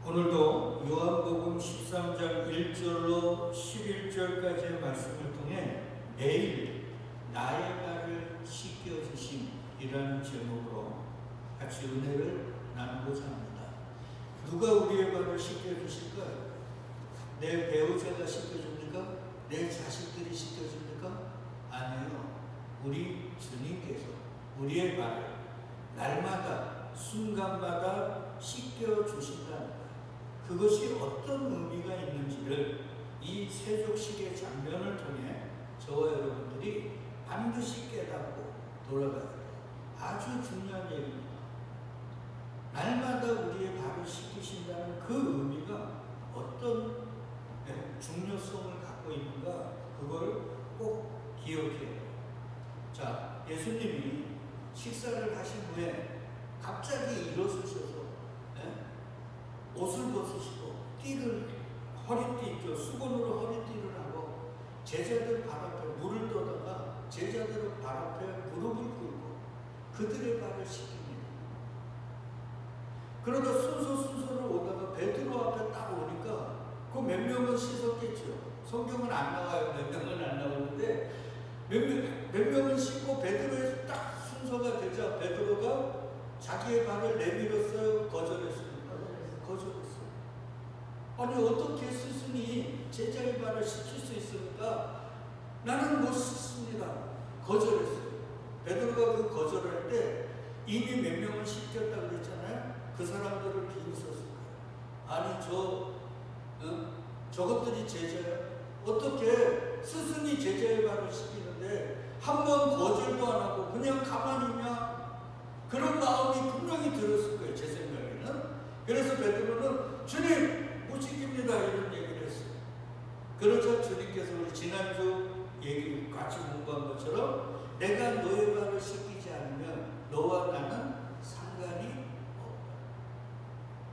오늘도 요한복음 13장 1절로 11절까지의 말씀을 통해 매일 나의 발을 씻겨주심이라는 제목으로 같이 은혜를 나누고자 합니다. 누가 우리의 발을 씻겨주실까요? 내 배우자가 씻겨줍니까? 내 자식들이 씻겨줍니까? 아니요. 우리 주님께서 우리의 발을 날마다 순간마다 씻겨주신다는 거예요. 그것이 어떤 의미가 있는지를 이 세족식의 장면을 통해 저와 여러분들이 반드시 깨닫고 돌아가야 돼요. 아주 중요한 얘기입니다. 날마다 우리의 발을 씻기신다는 그 의미가 어떤 중요성을 갖고 있는가, 그걸 꼭 기억해야 돼요. 자, 예수님이 식사를 하신 후에 갑자기 일어서셔서 옷을 벗으시고 띠를 허리띠 있죠. 수건으로 허리띠를 하고 제자들 발 앞에 물을 떠다가 제자들 발 앞에 무릎을 꿇고 그들의 발을 씻깁니다. 그러다 순서로 오다가 베드로 앞에 딱 오니까 그 몇 명은 씻었겠죠. 성경은 안 나와요. 몇 명은 안 나오는데 몇 명은 씻고 베드로에서 딱 순서가 되자 베드로가 자기의 발을 내밀었어요. 거절했습니다. 거절했어요. 아니 어떻게 스승이 제자의 발을 씻길 수 있습니까? 나는 못 씻습니다. 거절했어요. 베드로가 그 거절할 때 이미 몇 명을 씻겼다고 그랬잖아요. 그 사람들을 비웃었을 거예요. 아니 저것들이 제자야? 어떻게 스승이 제자의 발을 씻기는데 한 번 거절도 안 하고 그냥 가만히 있냐? 그런 마음이 분명히 들었을 거예요. 제 생각에는. 그래서 베드로는 주님 못 씻깁니다 이런 얘기를 했어요. 그러자 주님께서 우리 지난주 얘기 같이 공부한 것처럼 내가 너의 발을 씻기지 않으면 너와 나는 상관이 없다.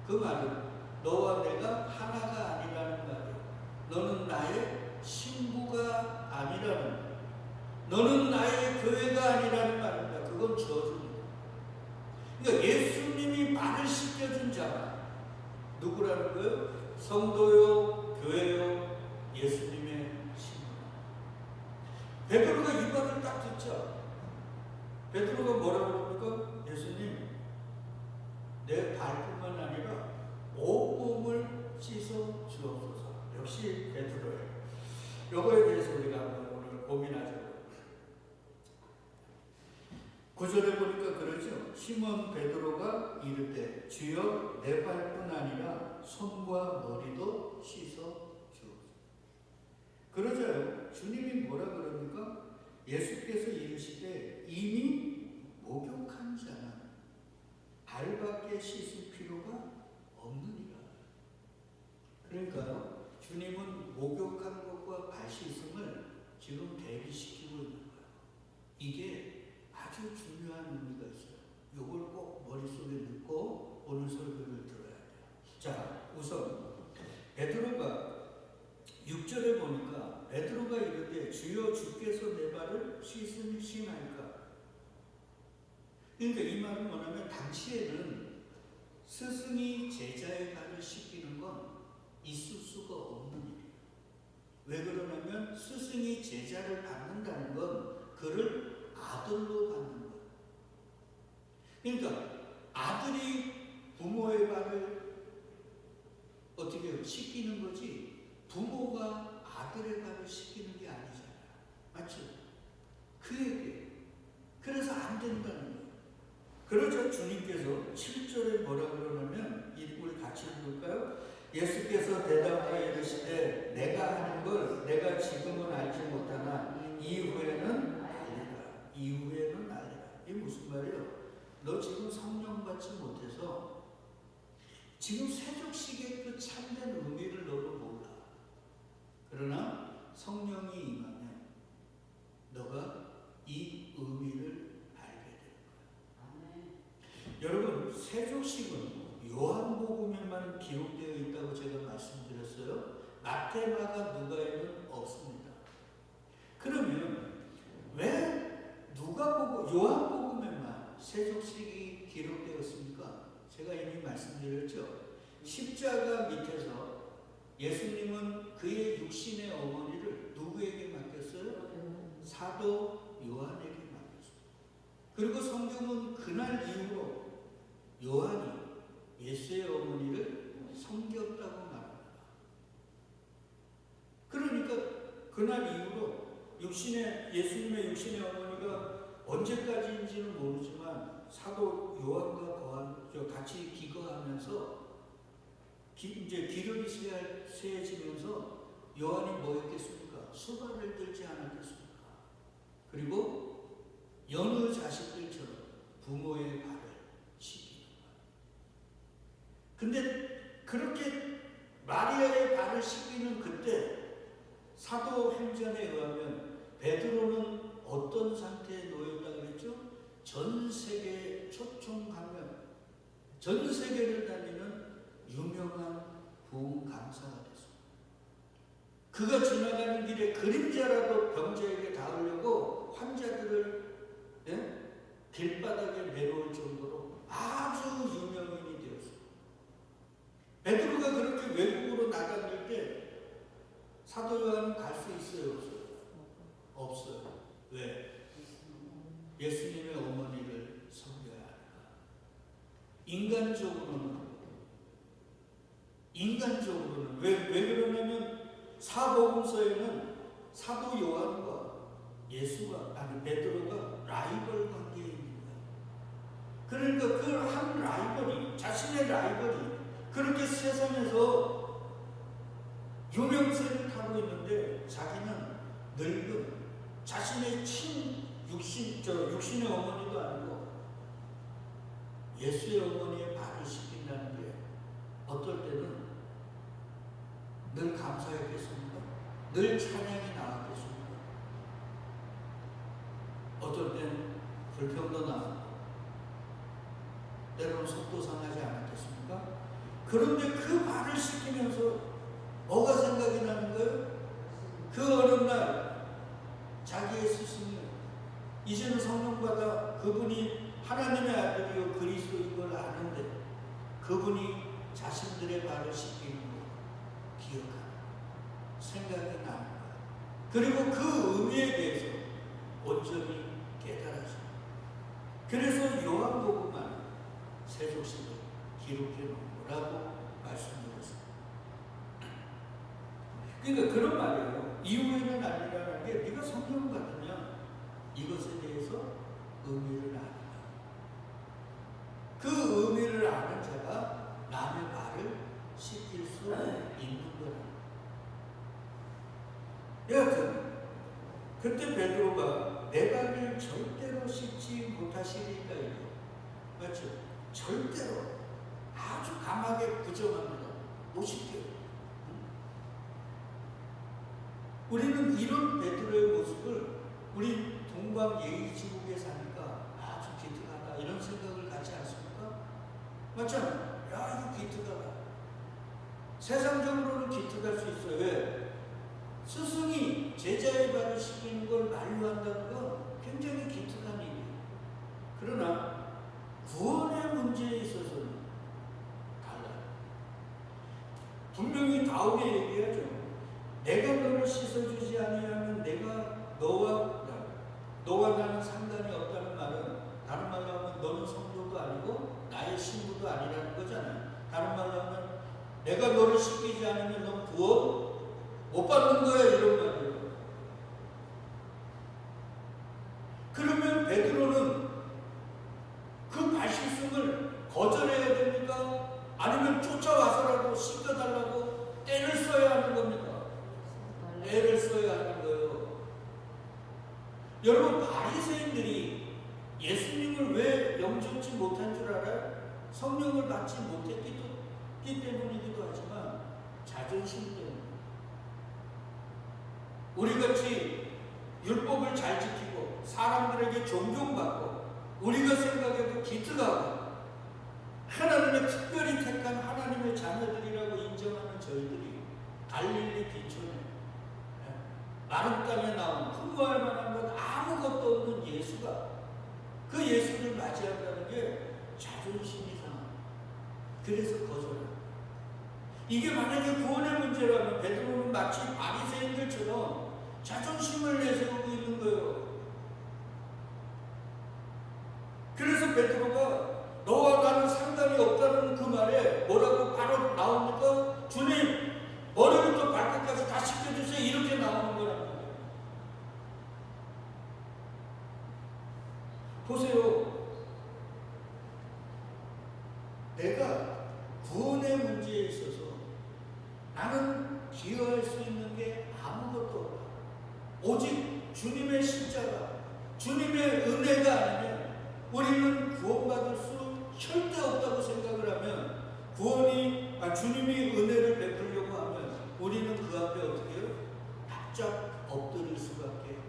그 말은 너와 내가 하나가 아니라는 말이에요. 너는 나의 신부가 아니라는 말이에요. 너는 나의 교회가 아니라는 말입니다. 그건 저주입니다. 그러니까 예수님이 발을 씻겨준 자가 누구라는 거예요? 성도요, 교회요, 예수님의 신부. 베드로가 이 말을 딱 듣자 베드로가 뭐라고 합니까? 예수님, 내 발뿐만 아니라 온몸을 씻어 주옵소서. 역시 베드로예요. 요거에 대해서 우리가 한번 오늘 고민하죠. 9절에 보니까 그러죠. 시몬 베드로가 이르되 주여 내 발뿐 아니라 손과 머리도 씻어 주옵소서. 그러자요. 주님이 뭐라 그럽니까? 예수께서 이르시되 이미 목욕한 자는 발밖에 씻을 필요가 없느니라. 그러니까요. 주님은 목욕한 것과 발 씻음을 지금 대비시키고 있는 거예요. 이게 아주 중요한 의미가 있어요. 이걸 꼭 머릿속에 넣고 오늘 설교를 들어야 돼요. 자, 우선 베드로가 6절에 보니까 베드로가 이르되 주여 주께서 내 발을 씻으시나이까. 그러니까 이 말은 뭐냐면 당시에는 스승이 제자의 발을 씻기는 건 있을 수가 없는 일이에요. 왜 그러냐면 스승이 제자를 받는다는 건 그를 아들로 받는 거예요. 그러니까 아들이 부모의 발을 어떻게 씻기는 거지 부모가 아들의 발을 씻기는 게 아니잖아요. 맞죠? 그 얘기예요. 그래서 안 된다는 거예요. 그러자 주님께서 7절에 뭐라 그러냐면 우리 같이 읽을까요? 예수께서 대답하여 이르시되 내가 하는 걸 내가 지금은 알지 못하나 이후에는 알리라. 이후에는 알리라. 이게 무슨 말이에요? 너 지금 성령 받지 못해서 지금 세족식의 그 참된 의미를 너도 몰라. 그러나 성령이 임하면 너가 이 의미를 알게 되는 거야. 여러분, 세족식은 요한복음에만 기록되어 있다고 제가 말씀드렸어요. 마태, 마가, 누가에는 없습니다. 그러면 왜 누가복음, 요한복음에만 세족식이 기록되었습니까? 제가 이미 말씀드렸죠. 십자가 밑에서 예수님은 그의 육신의 어머니를 누구에게 맡겼어요? 사도 요한에게 맡겼어요. 그리고 성경은 그날 이후로 요한이 예수의 어머니를 섬겼다고 말합니다. 그러니까 그날 이후로 예수님의 육신의 어머니가 언제까지인지는 모르지만 사도 요한과 같이 기거하면서 이제 기력이 쇠해지면서 요한이 뭐 했겠습니까? 수발을 들지 않았겠습니까? 그리고 여느 자식들처럼 부모의 발을 씻기는 거예요. 근데 그렇게 마리아의 발을 씻기는 그때 사도행전에 의하면 베드로는 어떤 상태에 놓였다고 그랬죠? 전 세계 초청 감염, 전 세계를 다니는 유명한 부흥 강사가 됐습니다. 그가 지나가는 길에 그림자라도 병자에게 닿으려고 환자들을 길바닥에 내놓을 정도로 아주 유명인이 되었습니다. 베드로가 그렇게 외국으로 나가는 때 사도 요한은 갈 수 있어요? 없어요? 없어요. 왜? 예수님의 어머니를 섬겨야 하니까. 인간적으로는 왜 그러냐면 사복음서에는 사도 요한과 베드로가 라이벌 관계에 있는 거예요. 그러니까 그 한 라이벌이, 자신의 라이벌이 그렇게 세상에서 유명세를 타고 있는데 자기는 늙은 자신의 육신의 어머니도 아니고 예수의 어머니의 발을 씻긴다는 게 어떨 때는 늘 감사했겠습니까? 늘 찬양이 나왔겠습니까? 어떨 땐 불평도 나왔고 때로는 속도 상하지 않았겠습니까? 그런데 그 발을 씻기면서 뭐가 생각이 나는 거예요? 그 어느 날 자기의 스승이 이제는 성령받아 그분이 하나님의 아들이요 그리스도인 걸 아는데 그분이 자신들의 발을 씻기는 걸 기억하는 생각이 나는 거예요. 그리고 그 의미에 대해서 온전히 깨달아집니다. 그래서 요한복음만 세속식을 기록해 놓은 거라고 말씀드렸습니다. 그러니까 그런 말이에요. 이후에는 아니라는 게 네가 성령을 받으면 이것에 대해서 의미를 아는 그 의미를 아는 자가 남의 발을 씻길 수 있는 거예요. 여하튼 그때 베드로가 내 발을 절대로 씻지 못하시리까 이거 맞죠? 절대로 아주 강하게 부정합니다. 못 씻겨요. 우리는 이런 베드로의 모습을 우리 동방 예의지국에 사니까 아주 기특하다 이런 생각을 갖지 않습니까? 맞잖아요. 야 이거 기특하다. 세상적으로는 기특할 수 있어요. 왜? 스승이 제자의 발을 씻기는 걸 만류한다는 건 굉장히 기특한 일이에요. 그러나 구원의 문제에 있어서는 달라요. 분명히 다음에 얘기하죠. 내가 너를 씻어주지 아니하면 내가 너와 나는 상관이 없다는 말은 다른 말로 하면 너는 성도도 아니고 나의 신부도 아니라는 거잖아요. 다른 말로 하면 내가 너를 씻기지 않으면 넌 구원 못 받는 거야 이런 말이에요. 그러면 베드로는 그 발씻음을 거절해야 됩니까? 아니면 쫓아와서라도 씻겨달라고 때를 써야 하는 겁니까? 때를 써야 하는 거예요. 여러분 바리새인들이 예수님을 왜 영접지 못한 줄 알아요? 성령을 받지 못했기 때문이기도 하지만 자존심 때문에. 우리같이 율법을 잘 지키고 사람들에게 존경받고 우리가 생각해도 기특하고 하나님의 특별히 택한 하나님의 자녀들이라고 인정하는 저희들이 갈릴리 비촌에 마른 땅에 나온 흠모할 만한 것 아무것도 없는 예수가 그 예수를 맞이한다는 게 자존심이 상합니다. 그래서 거절합니다. 이게 만약에 구원의 문제라면 베드로는 마치 바리새인들처럼 자존심을 내세우고 있는 거예요. 그래서 베드로가 너와 나는 상관이 없다는 그 말에 뭐라고 바로 나옵니까? 주님, 머리부터 발끝까지 다 씻겨주세요. 이렇게 나오는 거란 말이에요. 보세요. 내가 구원의 문제에 있어서 나는 기여할 수 있는 게 아무것도 없다. 오직 주님의 십자가, 주님의 은혜가 아니면 우리는 구원받을 수 절대 없다고 생각을 하면 주님이 은혜를 베풀려고 하면 우리는 그 앞에 어떻게 해요? 납작 엎드릴 수밖에 없는.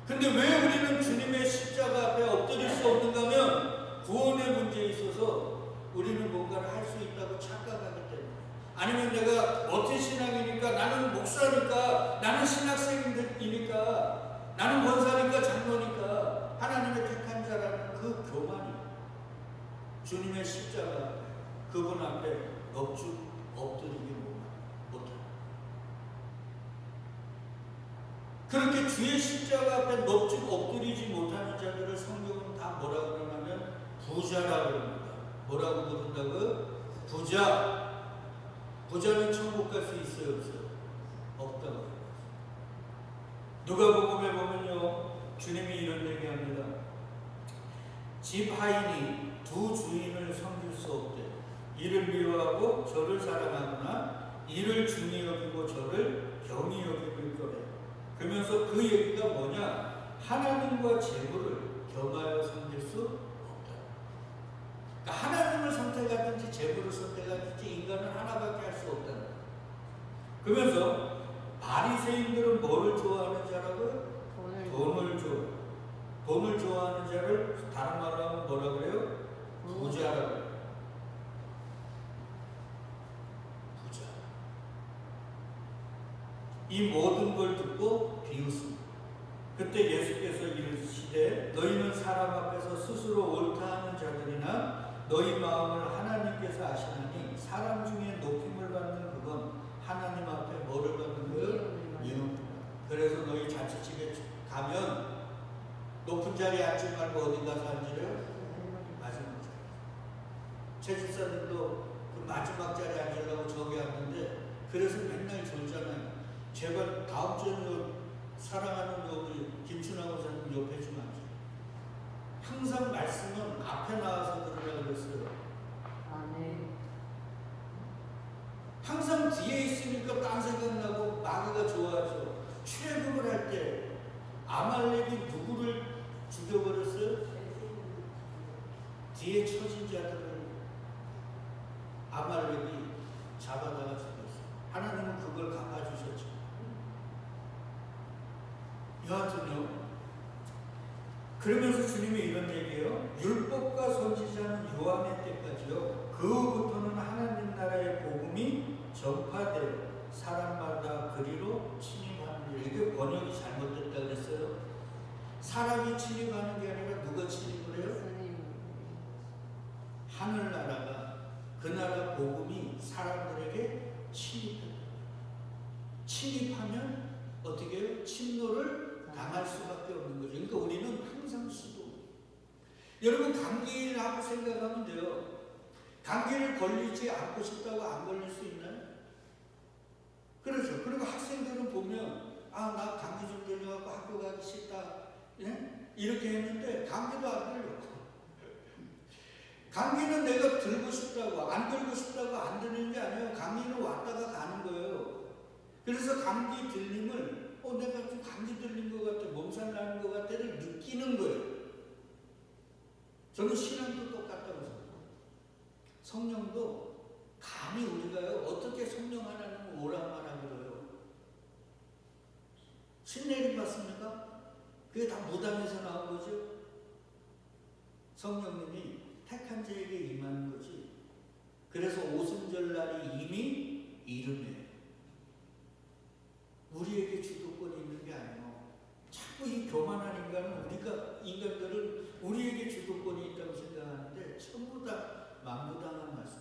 근데 왜 우리는 주님의 십자가 앞에 엎드릴 수 없는가 하면 구원의 문제에 있어서 우리는 뭔가를 할 수 있다고 착각하기 때문에, 아니면 내가 어태신앙이니까, 나는 목사니까, 나는 신학생이니까, 나는 권사니까, 장로니까 하나님의 택한 자라는 그 교만이 주님의 십자가 앞에, 그분 앞에 넙죽 엎드리기 못합니다. 그렇게 주의 십자가 앞에 넙죽 엎드리지 못하는 자들을 성경은 다 뭐라고 그러냐면 부자라고 합니다. 뭐라고 부른다고? 부자. 부자는 천국 갈 수 있어요, 없어요? 없다고. 누가복음에 보면요, 주님이 이런 얘기합니다. 집 하인이 두 주인을 섬길 수 없대. 이를 미워하고 저를 사랑하거나 이를 중히 여기고 저를 경히 여기고 거래. 그러면서 그 얘기가 뭐냐? 하나님과 재물을 겸하여 섬길 수 없다. 그러니까 하나님을 선택하든지 재물을 선택하든지 인간은 하나밖에 할 수 없다. 그러면서 바리새인들은 뭐를 좋아하는 자라고요? 돈을 좋아해요. 돈을 좋아하는 자를 다른 말로 하면 뭐라 그래요? 부자라고 해요. 부자. 이 모든 걸 듣고 비웃습니다. 그때 예수께서 이르시되 너희는 사람 앞에서 스스로 옳다 하는 자들이나 너희 마음을 하나님께서 아시나니 사람 중에 높임을 받는 그건 하나님 앞에 뭐를 받는 거예요? 미움입니다. 그래서 너희 자취집에 가면 높은 자리에 앉지 말고 어디 가서 앉으래요? 마지막 자리. 제 집사님도 그 마지막 자리에 앉으려고 저기 앉는데, 그래서 맨날 졸잖아요. 제발 다음 주에는 사랑하는 우리 김춘하 목사님 옆에 좀 앉아요. 항상 말씀은 앞에 나와서 들으라고 그랬어요. 네. 항상 뒤에 있으니까 딴 생각나고 마귀가 좋아하죠. 출애굽을 할 때 아말렉이 누구를 죽여버렸어요? 뒤에 처진 자들을 아말렉이 잡아다가 죽였어요. 하나님은 그걸 갚아주셨죠. 여하튼요, 그러면서 주님이 이런 얘기예요. 율법과 선지자는 요한의 때까지요, 그후부터는 하나님 나라의 복음이 전파되어 사람마다 그리로 침입하는 일. 이게 번역이 잘못됐다 그랬어요. 사람이 침입하는 게 아니라 누가 침입을 해요? 하늘나라가, 그 나라 복음이 사람들에게 침입해요. 침입하면 어떻게 해요? 침노를 당할 수밖에 없는 거죠. 그러니까 우리는 항상 수도. 여러분, 감기라고 생각하면 돼요. 감기를 걸리지 않고 싶다고 안 걸릴 수 있나요? 그렇죠. 그리고 학생들은 보면, 아, 나 감기 좀 걸려갖고 학교 가기 싫다, 예? 이렇게 했는데 감기도 안 걸려. 감기는 내가 들고 싶다고, 안 들고 싶다고 안 드는 게 아니에요. 감기는 왔다가 가는 거예요. 그래서 감기 들림을, 내가 좀 감기 들린 것 같아, 몸살 나는 것 같아를 느끼는 거예요. 저는 신앙도 똑같다고 생각해요. 성령도 감히 우리가요, 어떻게 성령 하나님을 오락마라 그래요? 신내림 받습니까? 그게 다 무당에서 나온 거죠. 성령님이 택한 자에게 임하는 거지. 그래서 오순절날이 이미 이름이에요. 우리에게 주도권이 있는 게 아니에요. 자꾸 이 교만한 인간들은 우리에게 주도권이 있다고 생각하는데 전부 다 만부당한 말씀.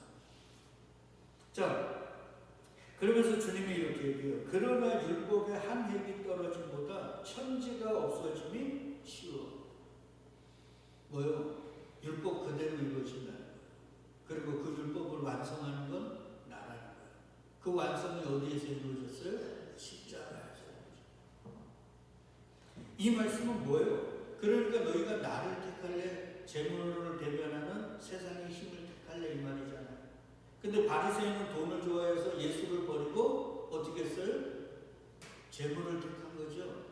그러면서 주님이 이렇게 얘기해요. 그러나 율법의 한 획이 떨어짐보다 천지가 없어짐이 쉬워. 뭐요? 율법 그대로 이루어진다는 거예요. 그리고 그 율법을 완성하는 건 나라는 거예요. 그 완성이 어디에서 이루어졌어요? 십자가에서. 이 말씀은 뭐예요? 그러니까 너희가 나를 택할래? 재물을 대변하는 세상의 힘을 택할래? 이 말이잖아요. 근데 바리새인은 돈을 좋아해서 예수를 버리고 어떻게 했어요? 재물을 택한 거죠.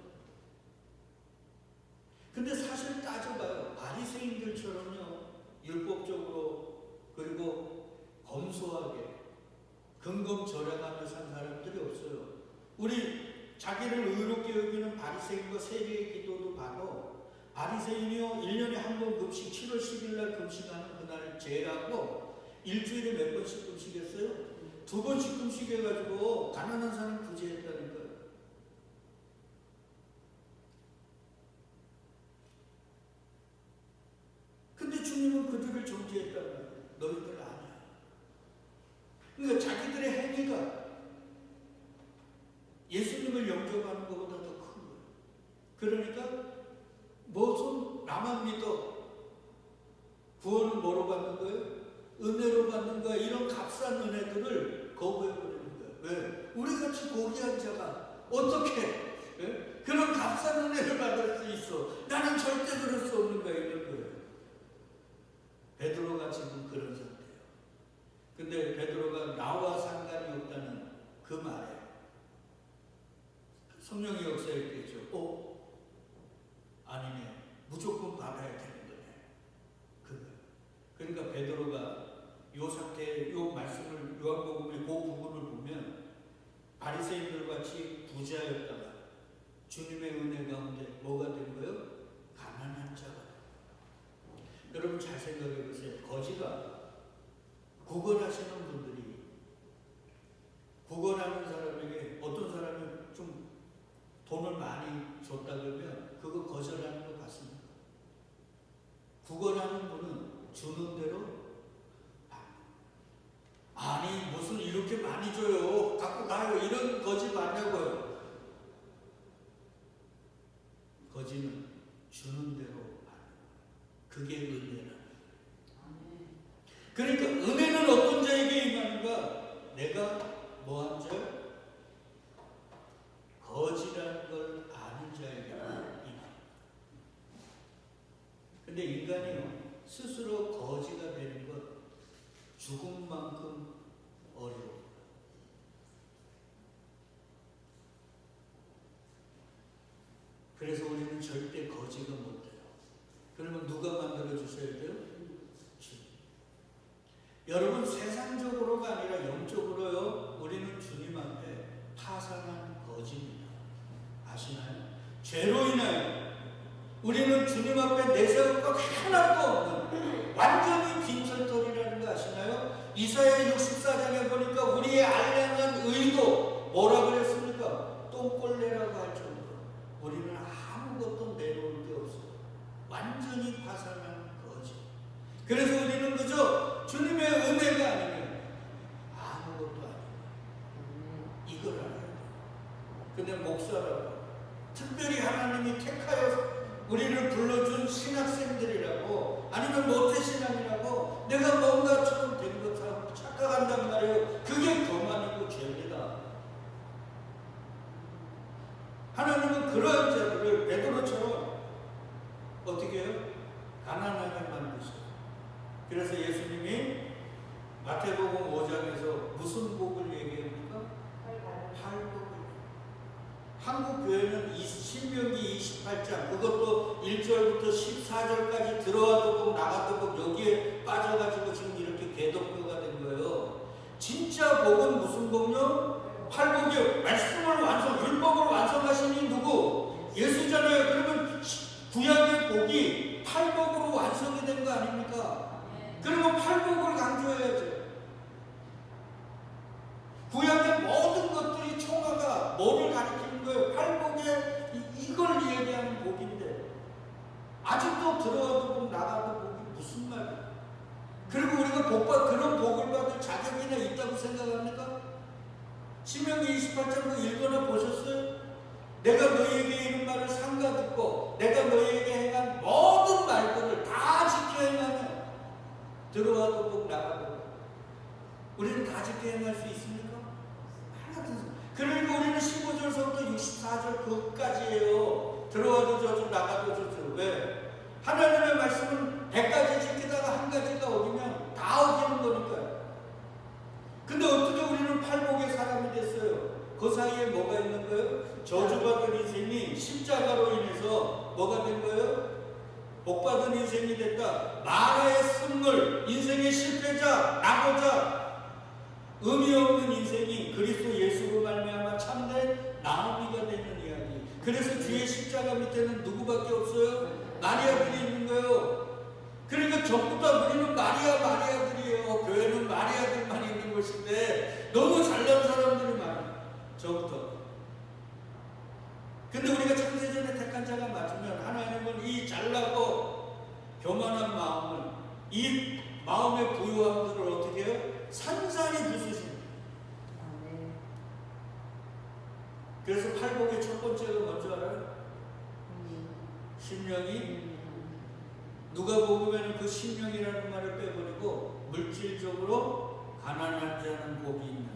근데 사실 따져봐요. 바리새인들처럼요, 율법적으로 그리고 검소하게 근검절약하며 산 사람들이 없어요. 우리 자기를 의롭게 여기는 바리새인과 세리의 기도도 봐도 바리새인이요 1년에 한 번 금식 7월 10일 날 금식하는 그날 제라고 일주일에 몇 번씩 금식했어요? 2번씩 금식해가지고 가난한 사람 구제했다는 거예요. 근데 주님은 그들을 정죄했단 말이에요. 너희들 아니야. 그러니까 자기들의 행위가 예수님을 영접하는 것보다 더 큰 거예요. 그러니까 무슨 나만 믿어. 구원은 뭐로 받는 거예요? 은혜로 받는 거야. 이런 값싼 은혜들을 거부해버리는 거예요. 왜? 우리같이 고귀한 자가 어떻게 그런 값싼 은혜를 받을 수 있어? 나는 절대 그럴 수 없는 거야. 이런 거예요. 베드로가 지금 그런 상태예요. 근데 베드로가 나와 상관이 없다는 그 말에 성령이 역사했겠죠. 아니네. 무조건 받아야 되는 거네. 그러니까 베드로가 요 상태, 요 말씀을 요한복음의 그 부분을 보면 바리새인들 같이 부자였다가 주님의 은혜 가운데 뭐가 된 거예요? 가난한 자가 된 거예요. 여러분 잘 생각해 보세요. 거지가 구걸하시는 분들이 구걸하는 사람에게 어떤 사람이 좀 돈을 많이 줬다 그러면 그거 거절하는 것 같습니다. 구걸하는 분은 주는 대로 아니 무슨 이렇게 많이 줘요 갖고 가요 이런 거지 맞냐고요. 거지는 주는 대로 그게 은혜라. 그러니까 은혜는 어떤 자에게 임하는가? 내가 뭐한 자? 거지라는 걸 아는 자에게 임합니다. 근데 인간이요 스스로 거지가 되는 것 죽음만큼 어려워요. 그래서 우리는 절대 거지가 못 돼요. 그러면 누가 만들어 주셔야 돼요? 주님. 여러분 세상적으로가 아니라 영적으로요 우리는 주님 앞에 파산한 거지입니다. 아시나요? 죄로 인하여 우리는 주님 앞에 내세울 것 하나도 없는 완전히 빈털터리라는 거 아시나요? 이사야 64장에 보니까 우리의 알량한 의도 뭐라 그랬습니까? 똥꼴레라고 할 정도로 우리는 아무것도 내놓을 게 없어요. 완전히 파산한 거지. 그래서 우리는 그저 주님의 은혜가 아니면 아무것도 아니에요. 이걸 알아야 돼요. 근데 목사라고 특별히 하나님이 택하여 우리를 불러준 신학생들이라고 아니면 모태신앙이라고 내가 뭔가 처음 된 것처럼 착각한단 말이에요. 그게 교만이고 죄입니다. 하나님은 그러한 자들을 베드로처럼 어떻게 해요? 가난하게 만드셔요. 그래서 예수님이 마태복음 5장에서 무슨 복을 얘기합니까? 팔복을. 한국 교회는 신명기 28장 그것도 1절부터 14절까지 들어와도 복 나가도 복 여기에 빠져가지고 지금 이렇게 개독교가 된 거예요. 진짜 복은 무슨 복요? 팔복이요. 말씀을 율법을 완성하시니 누구? 예수잖아요. 그러면 구약의 복이 팔복으로 완성이 된 거 아닙니까? 그러면 팔복을 강조해야죠. 구약의 모든 것들이 총화가 뭐를 가리키는 거예요? 팔복에 이걸 얘기하는 복인데 아직도 들어와도 복 나가도 복이 무슨 말이에요? 그리고 우리가 그런 복을 받을 자격이나 있다고 생각합니까? 신명기 28장 읽거나 보셨어요? 내가 너희에게 이른 말을 삼가 듣고 내가 너희에게 행한 모든 말들을 다 지켜 행하면 들어와도 꼭 나가도 우리는 다 지켜 행할 수 있습니까? 그러니까 우리는 15절서부터 64절 그까지예요. 들어와도 저주 나가도 저주. 왜? 하나님의 말씀은 100가지 지키다가 한 가지가 어기면 다 어기는 거니까요. 근데 어떻게 우리는 팔복의 사람이 됐어요? 그 사이에 뭐가 있는 거예요? 저주받은 인생이 십자가로 인해서 뭐가 된 거예요? 복받은 인생이 됐다. 마라의 쓴물, 인생의 실패자, 낙오자, 의미 없는 인생이 그리스도 예수로 말미암아 참된 나오미가 되는 이야기. 그래서 주의 십자가 밑에는 누구밖에 없어요? 마리아들이 있는 거예요. 그러니까 전부 다 우리는 마리아들이에요. 교회는 마리아들만 있는 곳인데 너무 잘난 사람들이 많아요. 저부터. 근데 우리가 창세전에 택한 자가 맞으면 하나님은 이 잘나고 교만한 마음을, 이 마음의 부유함들을 어떻게 해요? 산산이 부수십니다. 그래서 팔복의 첫 번째가 뭔지 알아요? 신령이. 누가 보면 그 신령이라는 말을 빼버리고 물질적으로 가난한 자는 복이 있나.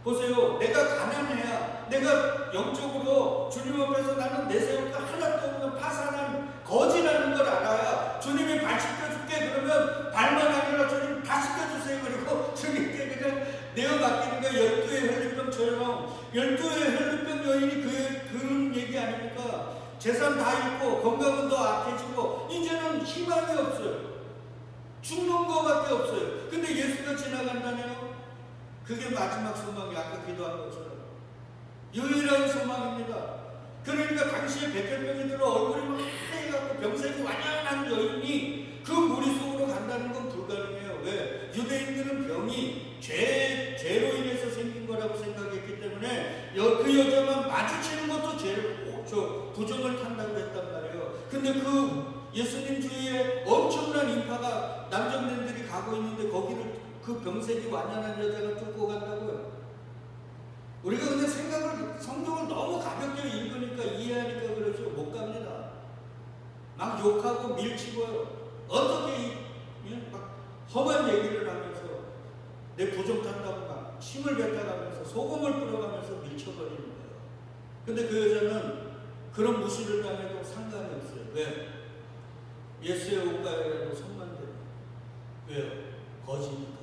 보세요. 내가 가난해야, 내가 영적으로 주님 앞에서 나는 내세울 거 하나도 없는 파산한 거지라는 걸 알아야 주님이 발 씻겨줄게 그러면 발만 아니라 주님 다 씻겨주세요. 그리고 주님께 그냥 내어 맡기는 거. 12의 혈류병처럼 12의 혈류병 여인이 그런 얘기 아닙니까? 재산 다 잃고 건강은 더 악해지고 이제는 희망이 없어요. 죽는 거밖에 없어요. 근데 예수가 지나간다네요. 그게 마지막 소망이 아까 기도한 것처럼 유일한 소망입니다. 그러니까 당시에 백혈병이 들어 얼굴이 막 하얘갖고 병색이 완연한 여인이 그 무리 속으로 간다는 건 불가능해요. 왜? 유대인들은 병이 죄로 인해서 생긴 거라고 생각했기 때문에 그 여자만 마주치는 것도 죄로 부정을 탄다고 했단 말이에요. 근데 그 예수님 주위에 엄청난 인파가 남정네들이 가고 있는데 거기를 그 병색이 완연한 여자가 뚫고 간다고요. 우리가 그냥 성경을 너무 가볍게 읽으니까 이해하니까 그러죠. 못 갑니다. 막 욕하고 밀치고요. 어떻게 막 험한 얘기를 하면서 내 부정 탄다고 막 침을 뱉어가면서 소금을 뿌려가면서 밀쳐버리는 거예요. 근데 그 여자는 그런 무시를 당해도 상관이 없어요. 왜? 예수의 옷가에라도 손만 대요. 왜요? 거지니까.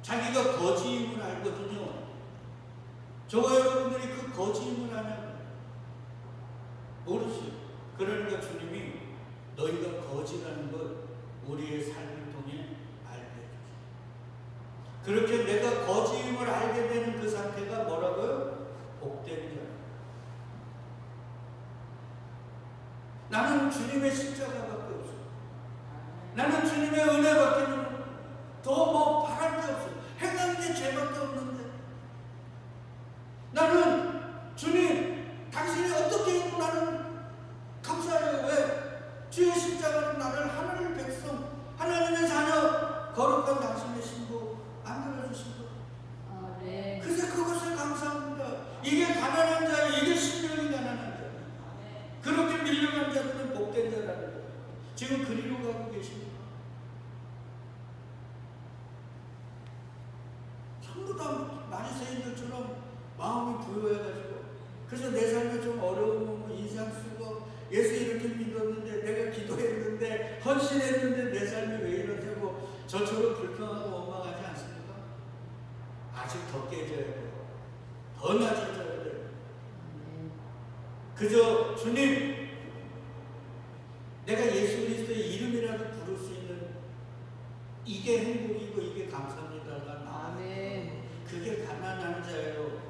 자기가 거지임을 알거든요. 저와 여러분들이 그 거지임을 아냐고 모르죠. 그러니까 주님이 너희가 거지라는 걸 우리의 삶을 통해 알게 해주세요. 그렇게 내가 거지임을 알게 되는 그 상태가 뭐라고요? 복된 자. 나는 주님의 십자가밖에 없어. 나는 주님의 은혜밖에 더 뭐 바랄 게 없어. 행한 게 죄밖에 없는데. 나는 주님, 당신이 어떻게 해도 나는 감사해요. 왜? 주의 십자가는 나를 하나님의 백성, 하나님의 자녀, 거룩한 당신의 신부 만들어주신 것. 네. 그래서 그것을 감사합니다. 이게 가난한 자예요. 이게 신령이 가난한 자예요. 그렇게 밀려간 자들은 복된 자라는 거예요. 지금 그리로 가고 계십니다. 전부 다 바리새인들처럼 마음이 부여해가지고, 그래서 내 삶에 좀 어려우면 인상 쓰고, 예수 이렇게 믿었는데, 내가 기도했는데, 헌신했는데 내 삶이 왜 이러냐고 저처럼 불평하고 원망하지 않습니까? 아직 더 깨져야 돼요. 더 낮아져야 돼요. 그저 주님, 내가 예수 그리스도의 이름이라도 부를 수 있는 이게 행복이고 이게 감사합니다가 나아요. 그게 가난한 자예요.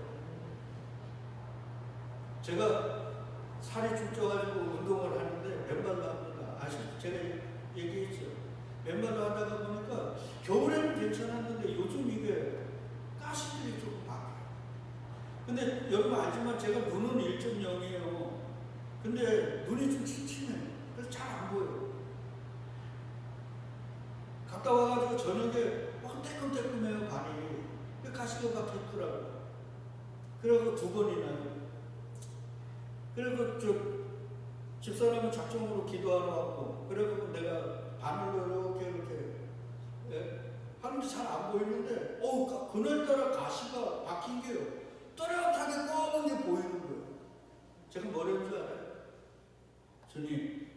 제가 살이 쭉 쪄가지고 운동을 하는데 맨발로 합니다. 제가 얘기했죠. 맨발로 하다가 보니까 겨울에는 괜찮았는데 요즘 이게 가시들이 조금 바뀌어요. 근데 여러분 알지만 제가 눈은 1.0이에요. 근데 눈이 좀 침침해요. 그래서 잘 안 보여요. 갔다 와가지고 저녁에 막 따끔따끔해요, 발이. 그 가시가 박혔더라고. 그래서 2번이나. 그리고 집사람은 작정으로 기도하러 왔고, 그래서 내가 바늘로 이렇게 예? 하는데 잘 안 보이는데, 그날따라 가시가 박힌 게요. 또렷하게 검은 게 보이는 거예요. 제가 뭐라는 줄 알아요? 주님,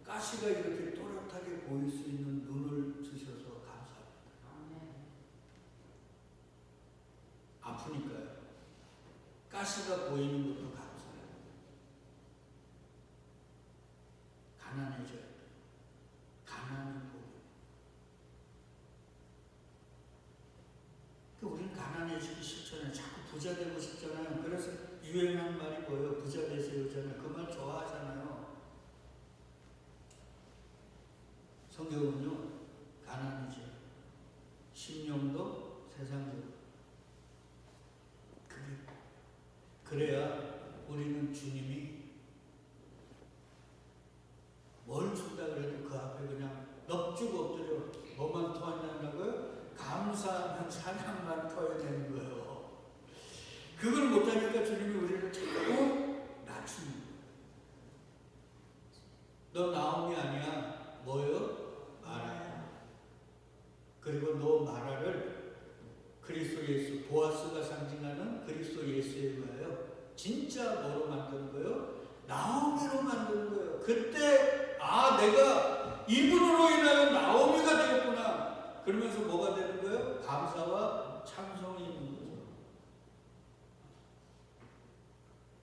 가시가 이렇게 또렷하게 보일 수 있는 눈을 주셔서 감사합니다. 아프니까요. 가시가 보이는 것도 감사해요. 가난해져야 돼요. 가난이 복이에요. 우리는 가난해지기 싫잖아요. 자꾸 부자 되고 싶잖아요. 그래서 유행한 말이 뭐예요? 부자 되세요잖아요. 그 말 좋아하잖아요. 성경은요, 가난이죠. 심령도 세상적으로. 그래야 우리는 주님이 뭘 준다 그래도 그 앞에 그냥 넙죽 엎드려 뭐만 토한다고요? 감사하는 찬양만 터야 되는 거예요. 그걸 못하니까 주님이 우리를 자꾸 낮추는 거예요. 너 나옴이 아니야. 뭐요? 마라야. 그리고 너 마라를 그리스도 예수, 보아스가 상징하는 그리스도 예수에 의하여 진짜 뭐로 만드는 거예요? 나오미로 만드는 거예요. 그때 내가 이분으로 인하여 나오미가 되었구나. 그러면서 뭐가 되는 거예요? 감사와 찬송이 있는 거죠.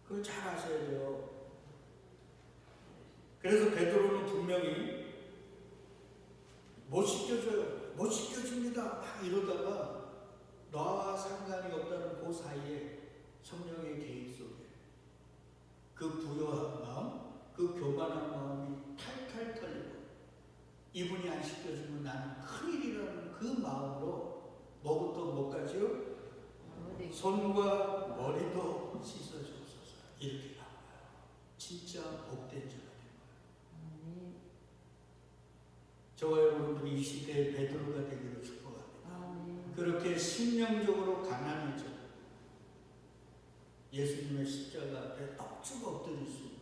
그걸 잘 아셔야 돼요. 그래서 베드로는 분명히 못 시켜줘요. 못 시켜줍니다. 막 이러다가 나와 상관이 없다는 그 사이에 성령의 개입 속에 그 부요한 마음, 그 교만한 마음이 탈탈 털리고 이분이 안 시켜주면 나는 큰일이라는 그 마음으로 뭐부터 뭐까지요? 손과 머리도 씻어주옵소서. 이렇게 나와요. 진짜 복된 자가 된 거예요. 저와 여러분들이 이 시대에 베드로가 되기를 축복합니다. 그렇게 심령적으로 가난해져 예수님의 십자가 앞에 떡죽 엎드릴 수 있는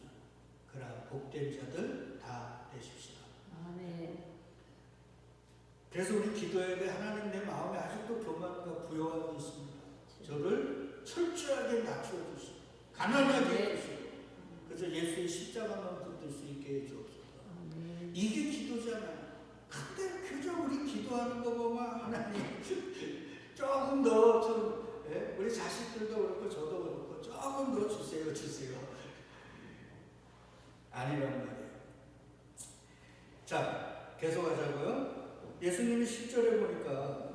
그러한 복된 자들 다 되십시오. 그래서 우리 기도해야 돼. 하나님, 내 마음에 아직도 교만과 부요함이 있습니다. 저를 철저하게 낮춰 주시고 가난하게 해주시고 그래서 예수의 십자가만 붙들 수 있게 해주옵소서. 이게 기도잖아요. 근데 그저 우리 기도하는 거 보면 하나님 조금 더 우리 자식들도 그렇고 저도 그렇고 조금 더 주세요. 아니란 말이에요. 자, 계속하자고요. 예수님이 10절에 보니까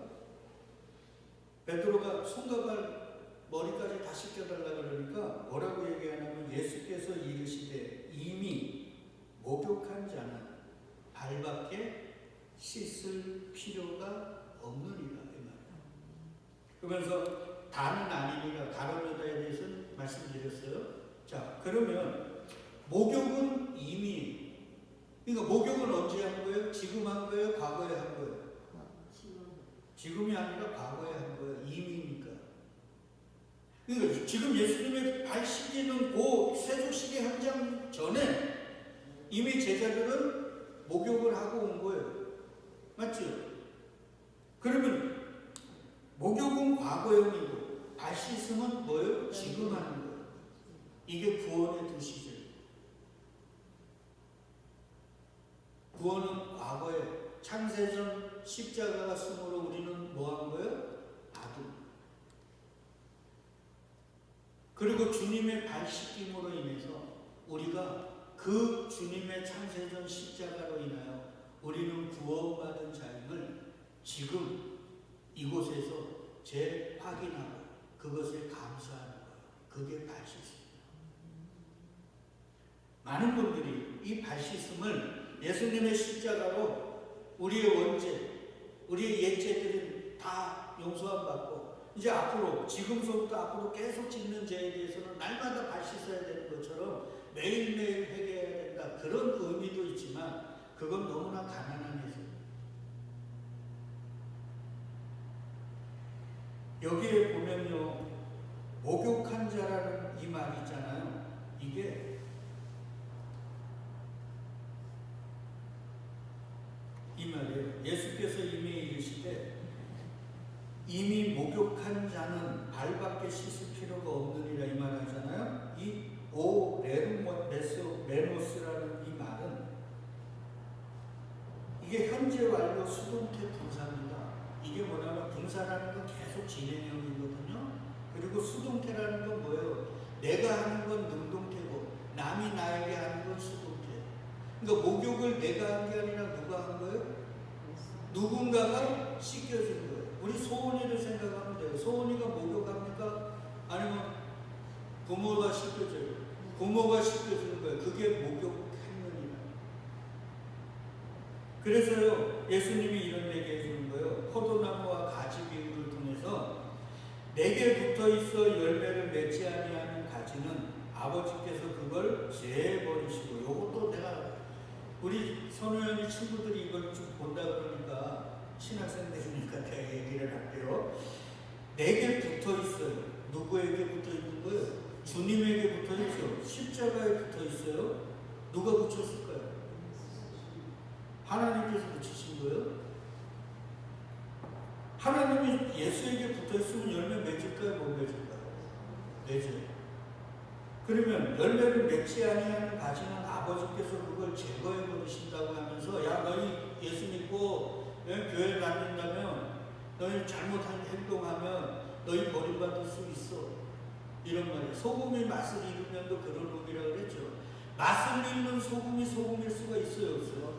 베드로가 손과 발 머리까지 다 씻겨달라 그러니까 뭐라고 얘기하냐면 예수께서 이르시되 이미 목욕한 자는 발밖에 씻을 필요가 없느니라 이 말이에요. 그러면서 다는 아니니라 다른 여자에 대해서는 말씀드렸어요. 자, 그러면 목욕은 이미, 그러니까 목욕은 언제 한 거예요? 지금 한 거예요? 과거에 한 거예요? 지금이 아니라 과거에 한 거예요. 이미니까. 그러니까 지금 예수님의 발 씻기는 그 세족식의 현장 전에 이미 제자들은 목욕을 하고 온 거예요. 맞죠? 그러면 목욕은 과거형이고 발 씻음은 뭐예요? 지금 하는 거예요. 이게 구원의 두 시절. 구원은 과거에 창세전 십자가가 쓰므로 우리는 뭐 한 거예요? 아들. 그리고 주님의 발 씻김으로 인해서 우리가 그 주님의 창세전 십자가로 인하여 우리는 구원받은 자임을 지금 이곳에서 재확인하고 그것에 감사하는 거예요. 그게 발 씻음입니다. 많은 분들이 이 발 씻음을 예수님의 십자가로 우리의 원죄, 우리의 옛죄들은 다 용서함 받고 이제 앞으로 지금서부터 앞으로 계속 짓는 죄에 대해서는 날마다 발 씻어야 되는 것처럼 매일매일 회개해야 된다. 그런 의미도 있지만 그건 너무나 가난한 해석. 여기에 보면요, 목욕한 자라는 이 말이 있잖아요. 이게 이 말이에요. 예수께서 이미 이르시되 이미 목욕한 자는 발밖에 씻을 필요가 없느니라 이 말 하잖아요. 이 메노스라는 이 말은 이게 현재 완료 수동태 분사입니다. 이게 뭐냐면 분사라는 건 계속 진행형이거든요. 그리고 수동태라는 건 뭐예요? 내가 하는 건 능동태고 남이 나에게 하는 건 수동태. 그러니까 목욕을 내가 한 게 아니라 누가 한 거예요? 누군가가 씻겨준 거예요. 우리 소원이를 생각하면 돼요. 소원이가 목욕합니까? 아니면 부모가 씻겨줘요? 부모가 씻겨주는 거예요. 그게 목욕했느니라. 그래서요, 예수님이 이런 얘기 해주는 거예요. 포도나무와 가지 비유를 통해서 내게 붙어 있어 열매를 맺지 아니하는 가지는 아버지께서 그걸 제버리시고, 요것도 내가 우리 선우연이 친구들이 이걸 좀 본다 그러니까 신학생들이니까 내가 얘기를 할게요. 내게 붙어 있어요. 누구에게 붙어 있는 거예요? 주님에게 붙어 있어요. 십자가에 붙어 있어요. 누가 붙였을까요? 하나님께서 붙이신 거예요. 하나님이 예수에게 붙어 있으면 열매 맺을까요? 못 맺을까요? 맺어요. 그러면 열매를 맺지 아니하는 가지는 아버지께서 그걸 제거해 버리신다고 하면서, 야 너희 예수 믿고 교회 다닌다면, 너희 잘못한 행동하면 너희 버림받을 수 있어, 이런 말이에요. 소금이 맛을 잃으면도 그런 의미라고 그랬죠. 맛을 잃는 소금이 소금일 수가 있어요, 없어요?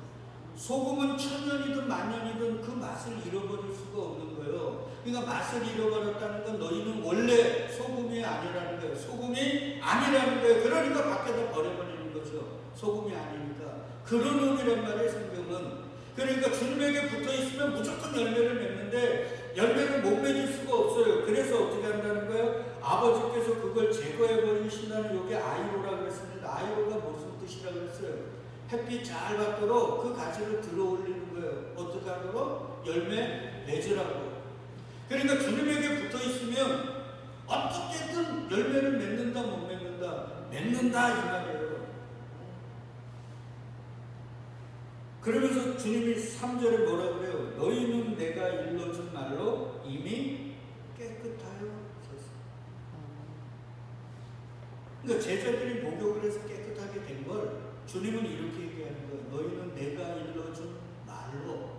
소금은 천년이든 만년이든 그 맛을 잃어버릴 수가 없는 거예요. 그러니까 맛을 잃어버렸다는 건 너희는 원래 소금이 아니라는 거예요. 소금이 아니라는 거예요. 그러니까 밖에다 버려버리는 거죠. 소금이 아니니까. 그런 의미란 말이에요, 성경은. 그러니까 주님에게 붙어 있으면 무조건 열매를 맺는데 열매를 못 맺을 수가 없어요. 그래서 어떻게 한다는 거예요? 아버지께서 그걸 제거해 버리신다는, 이게 아이로라고 했습니다. 아이로가 무슨 뜻이라고 했어요? 햇빛 잘 받도록 그 가지를 들어 올리는 거예요. 어떻게 하도록? 열매 맺으라고. 그러니까 주님에게 붙어 있으면 어떻게든 열매를 맺는다, 못 맺는다? 맺는다, 이 말이에요. 그러면서 주님이 3절에 뭐라 그래요? 너희는 내가 일러준 말로 이미 깨끗하여 졌어. 그러니까 제자들이 목욕을 해서 깨끗하게 된 걸 주님은 이렇게 얘기하는 거예요. 너희는 내가 일러준 말로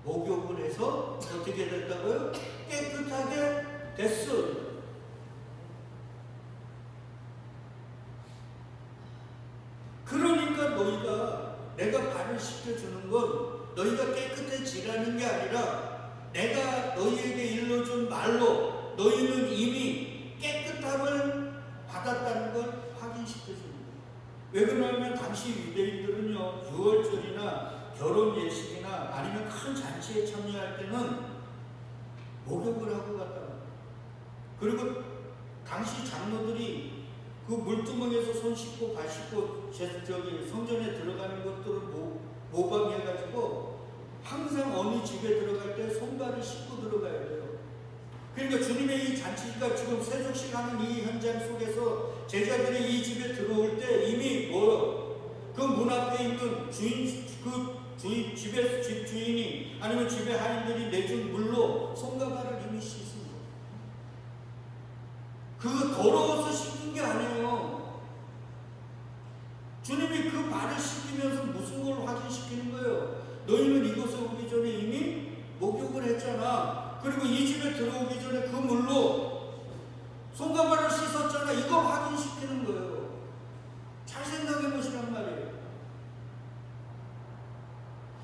목욕을 해서 어떻게 됐다고요? 깨끗하게 됐어. 그러니까 너희가, 내가 발을 씻겨주는 건 너희가 깨끗해지라는 게 아니라 내가 너희에게 일러준 말로 너희는 이미 깨끗함을 받았다는 걸 확인시켜주는 거예요. 왜 그러냐면 당시 유대인들은요, 유월절이나 결혼 예식이나 아니면 큰 잔치에 참여할 때는 목욕을 하고 갔다. 그리고 당시 장로들이 그 물두멍에서 손 씻고 발 씻고 성전에 들어가는 것들을 모방해가지고 항상 어느 집에 들어갈 때 손발을 씻고 들어가야 돼요. 그러니까 주님의 이 잔치가 지금 세족식 하는 이 현장 속에서 제자들이 이 집에 들어올 때 이미 그 문 앞에 있는 집 주인이 아니면 집의 하인들이 내준 물로 손과 발을 이미 씻은 거예요. 그 더러워서 씻는 게 아니에요. 주님이 그 발을 씻기면서 무슨 걸 확인시키는 거예요? 너희는 이곳에 오기 전에 이미 목욕을 했잖아. 그리고 이 집에 들어오기 전에 그 물로 손과 발을 씻었잖아. 이거 확인시키는 거예요. 잘 생각해 보시란 말이에요.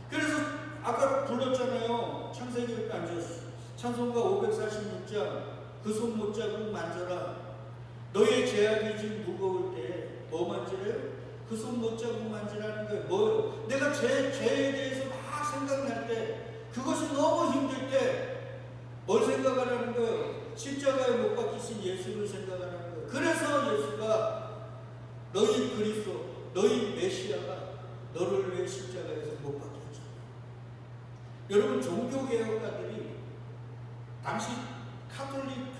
그래서 아까 불렀잖아요. 창세기 찬송가 546장 그 손 못 잡고 만져라. 너의 죄악이 좀 무거울 때 뭐 만지래요? 그 손 못 잡고 만지라는 거예요. 뭐요? 내가 죄에 대해서 막 생각날 때, 그것이 너무 힘들 때 뭘 생각하라는 거예요? 십자가에 못 박히신 예수를 생각하라는 거예요. 그래서 예수가 너희 그리스도, 너희 메시아가 너를 위해 십자가에서 못 박혔잖아요. 여러분, 종교개혁가들이 당시 카톨릭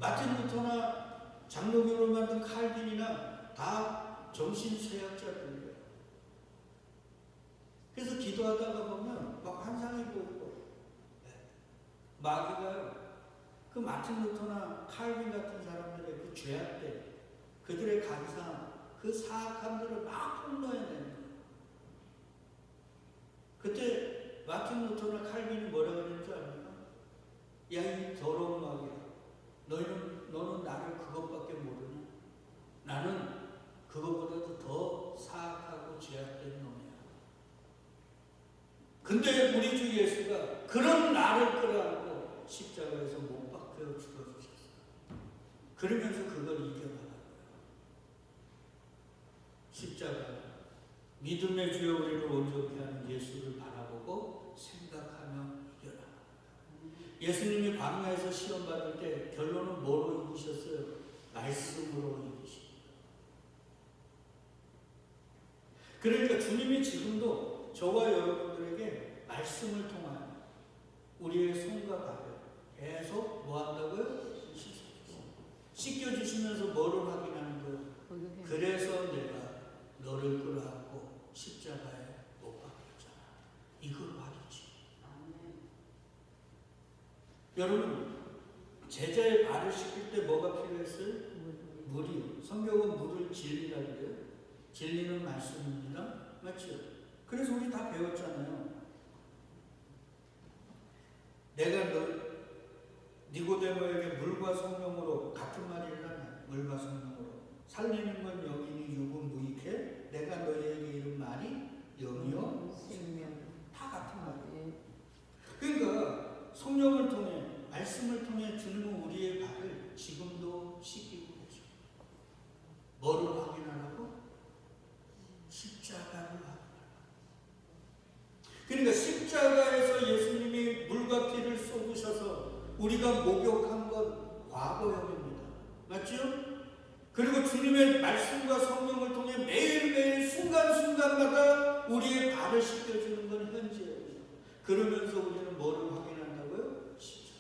마틴 루터나 장로교를 만든 칼빈이나 다 정신쇠약자들이에요. 그래서 기도하다가 보면 막 환상이 보이고 마귀가요, 그 마틴 루터나 칼빈 같은 사람들의 그 죄악들, 그들의 감상, 그 사악함들을 막 폭로해내는 거예요. 그때 마틴 루터나 칼빈이 뭐라고 했는지 압니까? 야, 이 더러운 마귀야, 너는 나를 그것밖에 모르냐? 나는 그것보다도 더 사악하고 죄악된 놈이야. 근데 우리 주 예수가 그런 나를 끌어안고 십자가에서 못 박혀 죽어주셨어요. 그러면서 그걸 이겨나간 거예요. 십자가, 믿음의 주여 우리를 온전케 하는 예수를 바라보고 생각하며 이겨나간 거예요. 예수님이 광야에서 시험 받을 때 결론은 뭐로 이기셨어요? 말씀으로 이기십니다. 그러니까 주님이 지금도 저와 여러분들에게 말씀을 통하여 우리의 손과 발을 계속 뭐 한다고요? 씻겨주시면서 뭐를 확인하는 거예요? 그래서 내가 너를 끌어안고 십자가에 못 박혔잖아. 이걸 확인지. 여러분, 제자의 발을 씻길 때 뭐가 필요했어요? 물이요. 성경은 물을 진리라고 해요. 진리는 말씀입니다. 맞죠? 그래서 우리 다 배웠잖아요. 내가 니고데모에게 물과 성령으로 같은 말을 하냐? 물과 성령으로. 살리는 건 영이니 육은 무익해. 내가 너희에게 이른 말이 영이요 생명. 다 같은 말이에요. 그러니까 성령을 통해, 말씀을 통해 주님은 우리의 발을 지금도 씻기고 계셔. 뭐를 확인하라고? 십자가를 확인하라고. 그러니까 십자가에서 예수님이 물과 피를 쏟으셔서 우리가 목욕한 건 과거형입니다. 맞죠? 그리고 주님의 말씀과 성령을 통해 매일매일 순간순간마다 우리의 발을 씻겨주는 건 현재예요. 그러면서 우리는 뭐를 확인한다고요? 십자가.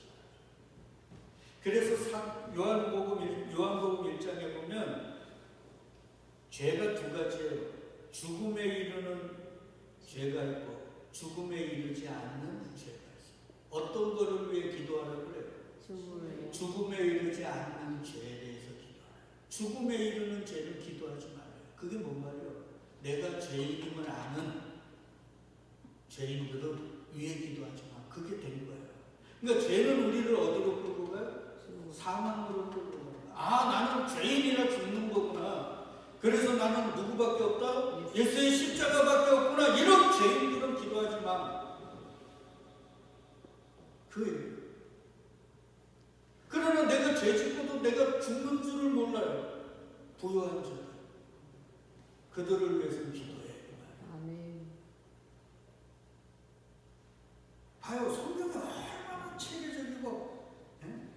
그래서 요한복음 1장에 보면 죄가 두 가지예요. 죽음에 이르는 죄가 있고 죽음에 이르지 않는 죄가 있어요. 어떤 거를 위해 기도하라고 그래요? 죽음에 이르지 않는 죄에 대해서 기도하라. 죽음에 이르는 죄를 기도하지 말아요. 그게 뭔 말이에요? 내가 죄인임을 아는 죄인들은 위에 기도하지 마. 그게 된 거예요. 그러니까 죄는 우리를 어디로 끌고 가요? 사망으로 끌고 가요. 아, 나는 죄인이라 죽는 거구나. 그래서 나는 누구밖에 없다? 예수의 십자가밖에 없구나. 이런 죄인들은 기도하지 마. 그예요. 그러나 내가 죄 짓고도 내가 죽는 줄을 몰라요. 부요한 자들. 그들을 위해서 기도해. 아멘. 봐요. 성경이 얼마나 체계적이고. 네?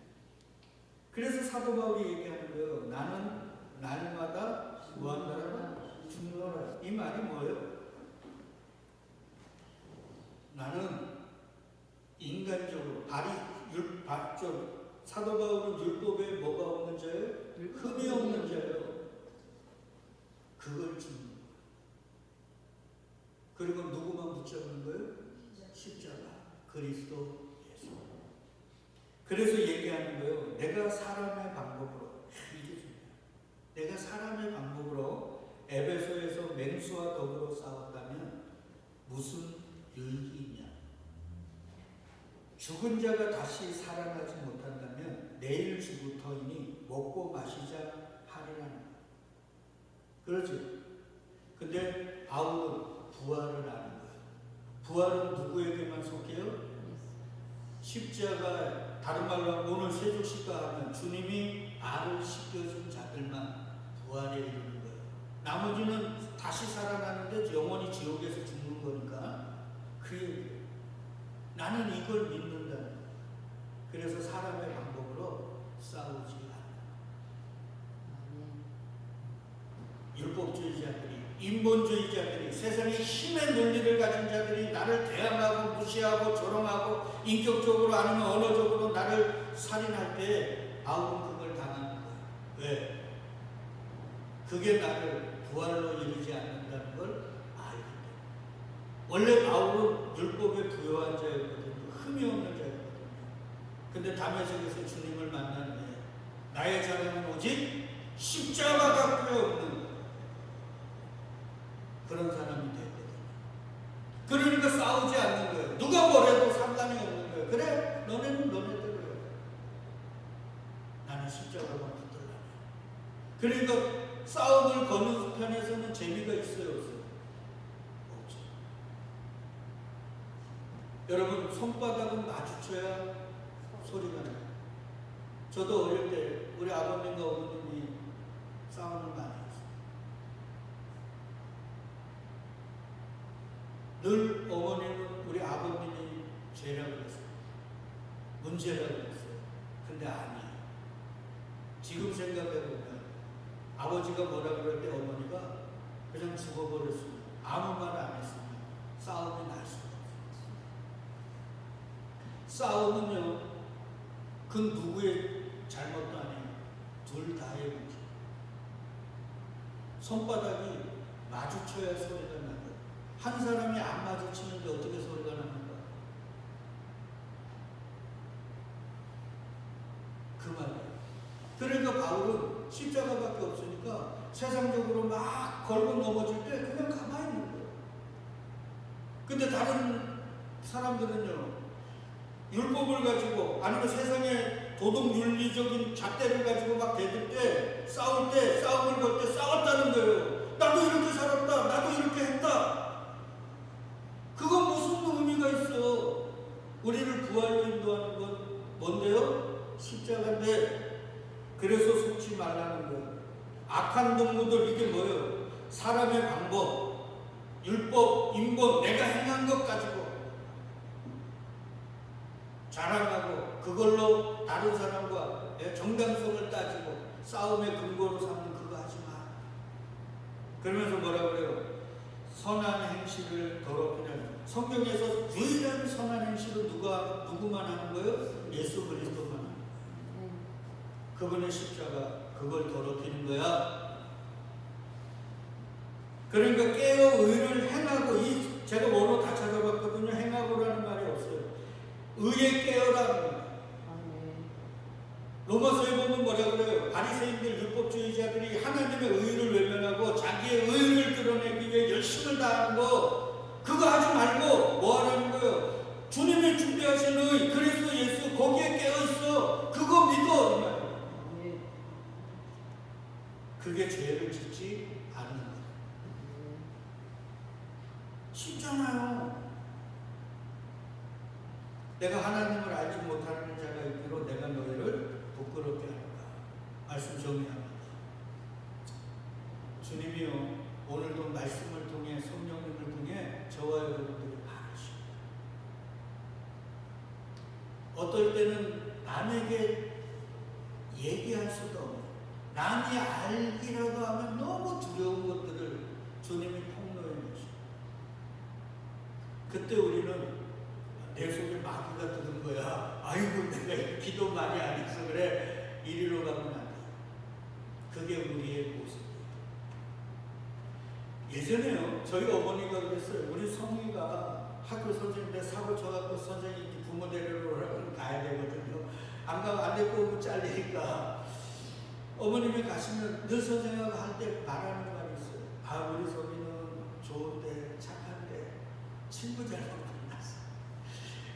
그래서 사도 바울이 얘기하는 거예요. 나는 날마다 무한다라고 죽노라. 이 말이 뭐예요? 나는 인간적으로 사도 바울은 율법에 뭐가 없는 자예요? 흠이 없는 자예요. 그걸 죽는 거예요. 그리고 누구만 붙잡는 거예요? 십자가. 그리스도 예수. 그래서 얘기하는 거예요. 내가 사람의 방법으로, 이게 중요해요. 내가 사람의 방법으로 에베소에서 맹수와 더불어 싸웠다면 무슨 유익이 있냐? 죽은 자가 다시 살아나지 못한다면 내일 죽을 터이니 먹고 마시자 하리라는 거예요. 그렇죠? 근데 바울은 부활을 아는 거예요. 부활은 누구에게만 속해요? 십자가, 다른 말로 오늘 세족식가 하면 주님이 발을 씻겨준 자들만 부활에 이르는 거예요. 나머지는 다시 살아나는데 영원히 지옥에서 죽는 거니까 그 얘기예요. 나는 이걸 믿는다는 거예요. 그래서 사람의 방법으로 싸우지 않는다. 율법주의자들이, 인본주의자들이, 세상의 힘의 논리를 가진 자들이 나를 대항하고 무시하고 조롱하고 인격적으로 아니면 언어적으로 나를 살인할 때 바울은 그걸 그게 나를 부활로 이르지 않는다는 걸 알기 때문에. 원래 바울은 율법에 부여한 자였거든요. 흠이 없는 자였거든요. 근데 다메섹에서 주님을 만난 후에 나의 자랑은 오직 십자가가 필요 없는 그런 사람이 됐거든요. 그러니까 싸우지 않는 거예요. 누가 뭐래도 상관이 없는 거예요. 그래, 너네는 너네대로 해. 나는 십자가만 붙들라네. 그러니까 싸움을 거는 편에서는 재미가 있어요, 없어요? 없죠. 여러분, 손바닥은 마주쳐야 소리가 나요. 저도 어릴 때 우리 아버님과 어머님이 싸움을 많이 했어요. 늘 어머니는 우리 아버님이 죄라고 그랬어요. 문제라고 그랬어요. 근데 아니에요. 지금 생각해보면 아버지가 뭐라 그럴 때 어머니가 그냥 죽어버렸으면, 아무 말 안 했으면 싸움이 날 수가 없어요. 싸움은요, 그 누구의 잘못도 아니에요. 둘 다의 문제. 손바닥이 마주쳐야 소리가 나요. 한 사람이 안 마주치는데 어떻게 소리가 납니까? 그 말이에요. 그러니까 바울은 십자가밖에 없으니까 세상적으로 막 걸고 넘어질 때 그냥 가만히 있는 거예요. 근데 다른 사람들은요, 율법을 가지고 아니면 세상의 도덕 윤리적인 잣대를 가지고 막 대들 때, 싸울 때, 싸움을 걸 때 싸웠다는 거예요. 나도 이렇게 살았다, 나도 이렇게 했다. 그건 무슨 의미가 있어? 우리를 부활로 인도하는 건 뭔데요? 십자가인데. 그래서 속지 말라는 거예요. 악한 동무들, 이게 뭐예요? 사람의 방법, 율법, 인본, 내가 행한 것 가지고 자랑하고 그걸로 다른 사람과 정당성을 따지고 싸움의 근거로 삼는 그거 하지 마. 그러면서 뭐라 그래요? 선한 행실을 더럽히는. 성경에서 유일한 선한 행실은 누구만 하는 거예요? 예수 그리스도만 하는 거예요. 그분의 십자가, 그걸 더럽히는 거야. 그러니까 깨어 의를 행하고, 제가 원어 다 찾아봤거든요. 행하고라는 말이 없어요. 의에 깨어라는 거예요. 로마서에 보면 뭐라 그래요? 바리새인들, 율법주의자들이 하나님의 의를 외면하고 자기의 의를 드러내기 위해 열심을 다하는 거, 그거 하지 말고 뭐 하라는 거예요? 주님이 준비하신 의, 그리스도 예수, 거기에 깨어있어. 그거 믿어. 이 말이에요. 그게 죄를 짓지 않는 거예요. 쉽잖아요. 내가 하나님을 알지 못하는 자가 있기로 내가 너희를 부끄럽게 하는가. 말씀 정리합니다. 주님이요, 오늘도 말씀을 통해, 성령님을 통해 저와 여러분들이 말하십니다. 어떨 때는 남에게 얘기할 수도 없는, 남이 알기라도 하면 너무 두려운 것들을 주님이 폭로해 주십니다. 그때 우리는 내 속에 마귀가 드는 거야. 아이고, 내가 기도 많이 안 해서 그래. 이리로 가면 안 돼. 그게 우리의 모습이에요. 예전에요, 저희 어머니가 그랬어요. 우리 성희가 학교 선생님인데 사고 쳐갖고 선생님이 부모 데리러 오라고 가야 되거든요. 안 가면 안 될 거고 잘리니까. 어머님이 가시면 늘 선생님하고 할 때 말하는 말이 있어요. 아, 우리 성희는 좋은데, 착한데, 친구 잘못 만났어.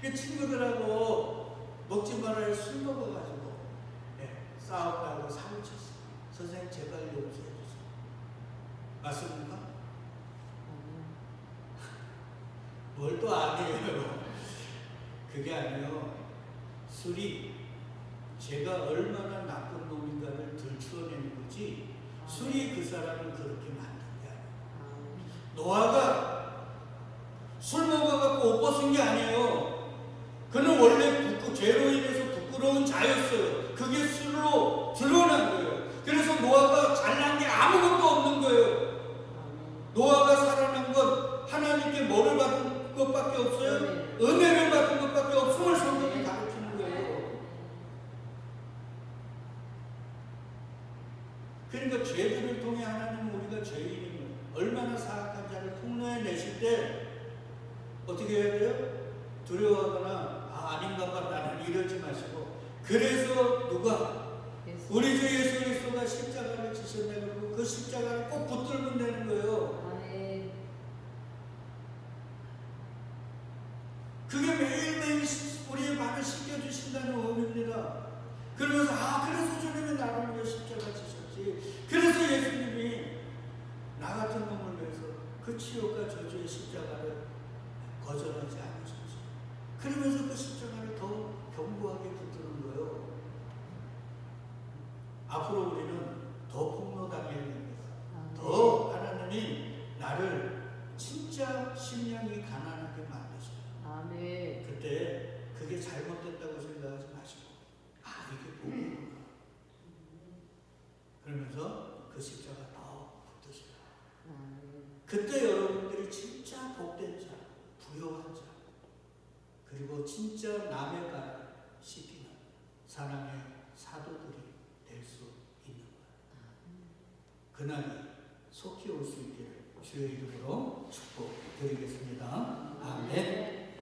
그 친구들하고 먹지 말아야 술 먹어가지고 싸웠다고 사고쳤어요. 선생님 제발 용서해 주세요. 맞습니까? 뭘 또 아니에요. 그게 아니에요. 술이 제가 얼마나 나쁜 놈인가를 들추어내는 거지, 술이 그 사람을 그렇게 만든 게 아니에요. 노아가 술 먹어갖고 옷 벗은 게 아니에요. 그는 원래 죄로 인해서 부끄러운 자였어요. 그게 술로 드러난 거예요. 그래서 노아가 잘난 게 아무것도 없는 거예요. 노아가 살아난 건 하나님께 뭐를 받은 것밖에 없어요? 은혜를 받은 것밖에 없음을 성경이 가르치는 거예요. 그러니까 죄들을 통해 하나님은 우리가 죄인임을 얼마나 사악한 자를 폭로해 내실 때 어떻게 해야 돼요? 두려워하거나 아닌가 봐 나는 이러지 마시고, 그래서 누가 우리 주 예수 그리스도가 십자가를 지셨네 그러고 그 십자가를 꼭 붙들면 되는 거예요. 그게 매일매일 우리의 발을 씻겨주신다는 의미입니다. 그러면서 그래서 주님이 나를 위해 십자가 지셨지. 그래서 예수님이 나 같은 놈을 위해서 그 치욕과 저주의 십자가를 거절하지 않으셨지. 그러면서 그 십자가를 더 견고하게 붙드는 거예요. 앞으로 우리는 더 폭로당해야 됩니다. 더 하나님이 나를 진짜 심령이 가난하게 만드셔요. 아멘. 그때 그게 잘못됐다고 생각하지 마시고 이게 복이구나 그러면서 그 십자가 더 붙드시라. 그때 여러분들이 진짜 복된 자, 부요한 자, 그리고 진짜 남의 발을 씻기는 사랑의 사도들이 될 수 있는 거예요. 그날이 속히 올 수 있기를 주의 이름으로 축복드리겠습니다. 아멘.